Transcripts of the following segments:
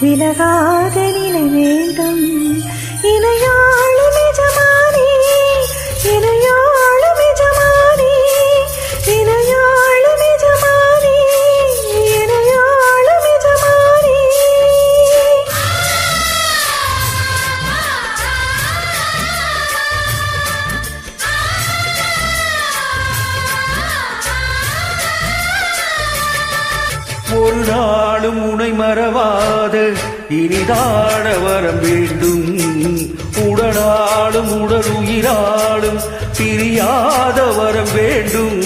விலகாத நிலை வேண்டும். இணையாளும் எஜமானே, இணையாளும் எஜமானே, இணையாளும் எஜமானே, இணையாளும் எஜமானே. ஒரு நாளும் உனை மறவாத இனிதாட வரம் வேண்டும். உடனாலும் உடல் உயிராலும் பிரியாத வரம் வேண்டும்.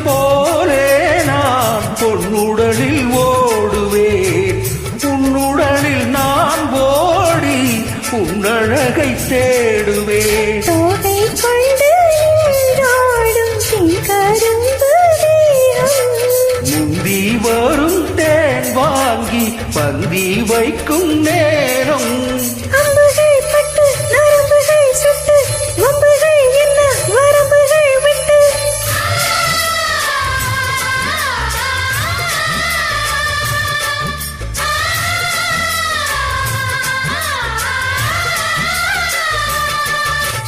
போலே நான் பொன்னுடலில் ஓடுவேன். உன்னுடலில் நான் ஓடி உன்னழகை தேடுவேன். தோகை கொண்டு முந்தி வரும் தேன் வாங்கி பந்தி வைக்கும் நேரம்.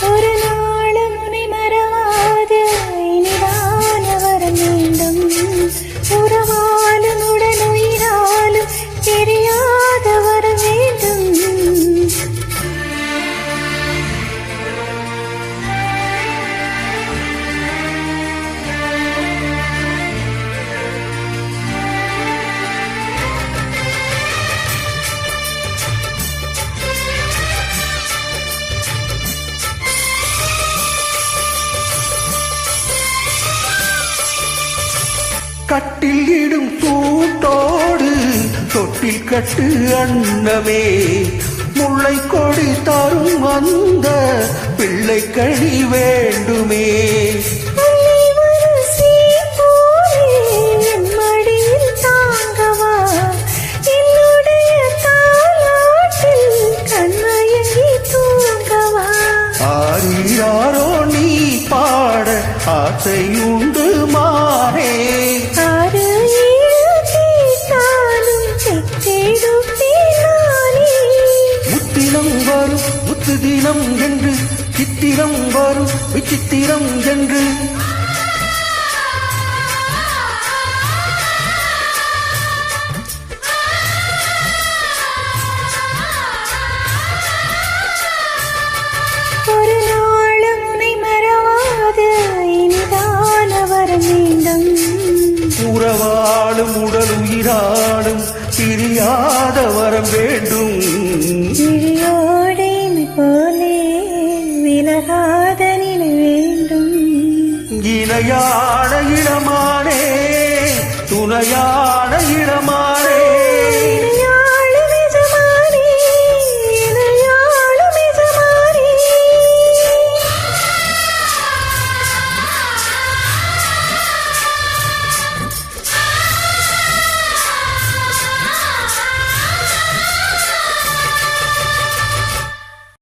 ஒரு நாளும் உன்னை மறவாது இனிதான வரம் வேண்டும். உறவாலும் உடன் உயிராலும் தெரியாத வரம் வேண்டும். கட்டில் இடும் கூட்டோடு தொட்டில் கட்டு அன்னமே. முல்லை கொடி தரும் அந்த பிள்ளை கனி வேண்டுமே. ஆரியாரோ நீ பாட ஆசையுண்டு மாறே. முத்தினம் வரும் முத்து தினம் என்று சித்திரம் வரும் விசித்திரம் என்று. ஒரு நாளும் உன்னை மறவாது இனிதான வரம் வேண்டும். உறவாலும் உடல் உயிராலும் பிரியாத வரம் வேண்டும். விழியோடை போலே விலகாத நிலை வேண்டும். இணையான இளமானே, துணையான